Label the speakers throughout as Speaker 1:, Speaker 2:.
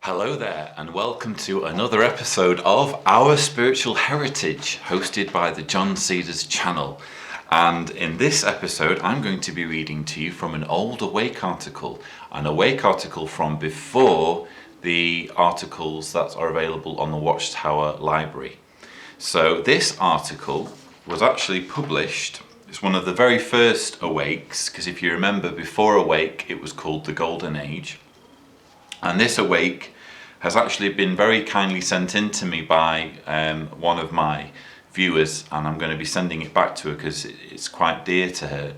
Speaker 1: Hello there, and welcome to another episode of Our Spiritual Heritage, hosted by the John Cedars channel. And in this episode, I'm going to be reading to you from an old Awake article, from before the articles that are available on the Watchtower Library. So this article was actually published. It's one of the very first Awakes, because if you remember, before Awake, it was called the Golden Age. And this Awake has actually been very kindly sent in to me by one of my viewers, and I'm going to be sending it back to her because it's quite dear to her.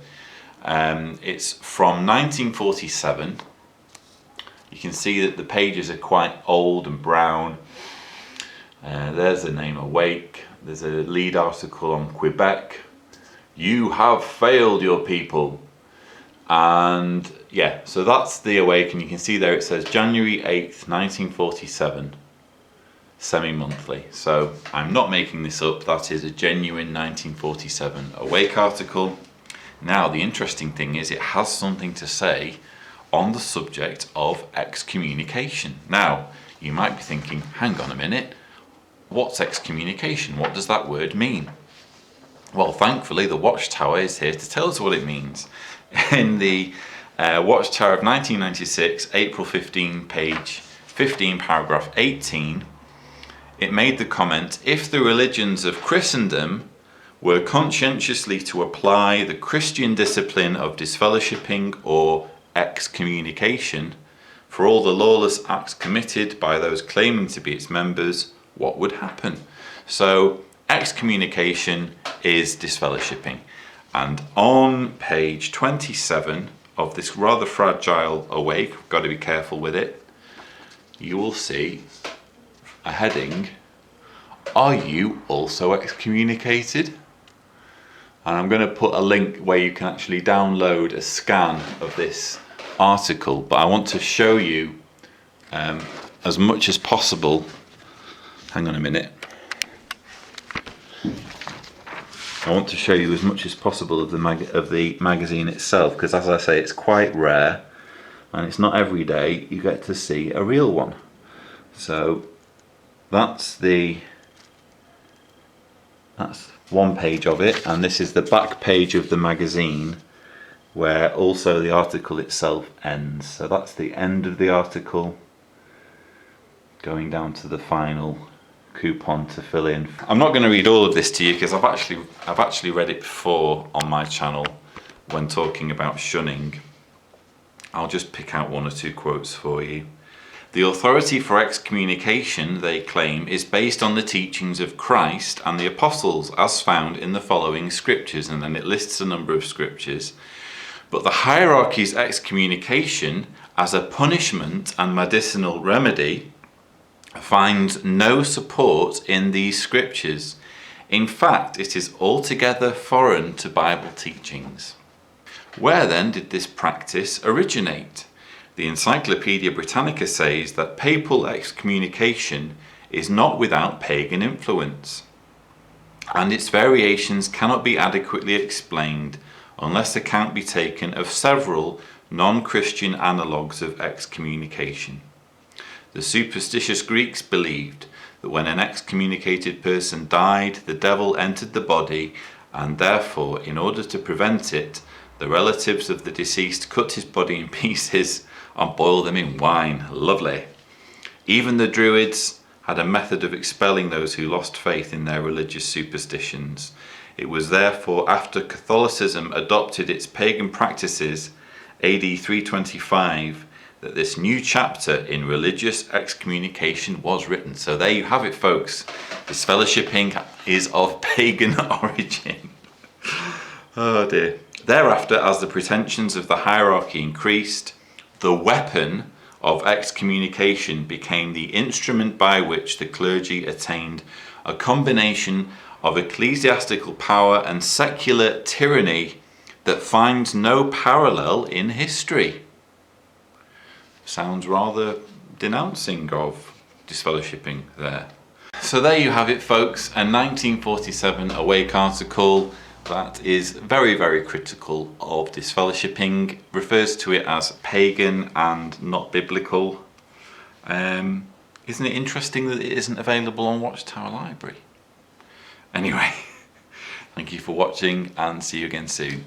Speaker 1: It's from 1947. You can see that the pages are quite old and brown. There's the name Awake. There's a lead article on Quebec. You have failed your people. And yeah, so that's the Awake, and you can see there it says January 8th, 1947, semi-monthly. So I'm not making this up, that is a genuine 1947 Awake article. Now the interesting thing is it has something to say on the subject of excommunication. Now you might be thinking, hang on a minute, what's excommunication? What does that word mean? Well, thankfully the Watchtower is here to tell us what it means. In the Watchtower of 1996, April 15, page 15, paragraph 18, it made the comment, if the religions of Christendom were conscientiously to apply the Christian discipline of disfellowshipping or excommunication for all the lawless acts committed by those claiming to be its members, what would happen? So excommunication is disfellowshipping. And on page 27 of this rather fragile Awake, I've got to be careful with it, you will see a heading, Are you also excommunicated? And I'm going to put a link where you can actually download a scan of this article, but I want to show you as much as possible. Hang on a minute. I want to show you as much as possible of the magazine itself, because as I say, it's quite rare and it's not every day you get to see a real one. So that's one page of it, and this is the back page of the magazine where also the article itself ends. So that's the end of the article, going down to the final coupon to fill in. I'm not going to read all of this to you because I've actually read it before on my channel when talking about shunning. I'll just pick out one or two quotes for you. The authority for excommunication, they claim, is based on the teachings of Christ and the apostles as found in the following scriptures, and then it lists a number of scriptures. But the hierarchy's excommunication as a punishment and medicinal remedy finds no support in these scriptures. In fact, it is altogether foreign to Bible teachings. Where then did this practice originate? The Encyclopedia Britannica says that papal excommunication is not without pagan influence, and its variations cannot be adequately explained unless account be taken of several non-Christian analogues of excommunication. The superstitious Greeks believed that when an excommunicated person died, the devil entered the body, and therefore, in order to prevent it, the relatives of the deceased cut his body in pieces and boiled them in wine. Lovely. Even the Druids had a method of expelling those who lost faith in their religious superstitions. It was therefore after Catholicism adopted its pagan practices, AD 325, that this new chapter in religious excommunication was written. So there you have it, folks. Disfellowshipping is of pagan origin. Oh dear. Thereafter, as the pretensions of the hierarchy increased, the weapon of excommunication became the instrument by which the clergy attained a combination of ecclesiastical power and secular tyranny that finds no parallel in history. Sounds rather denouncing of disfellowshipping there. So there you have it, folks, a 1947 Awake article that is very, very critical of disfellowshipping, refers to it as pagan and not biblical. Isn't it interesting that it isn't available on Watchtower Library? Anyway, thank you for watching and see you again soon.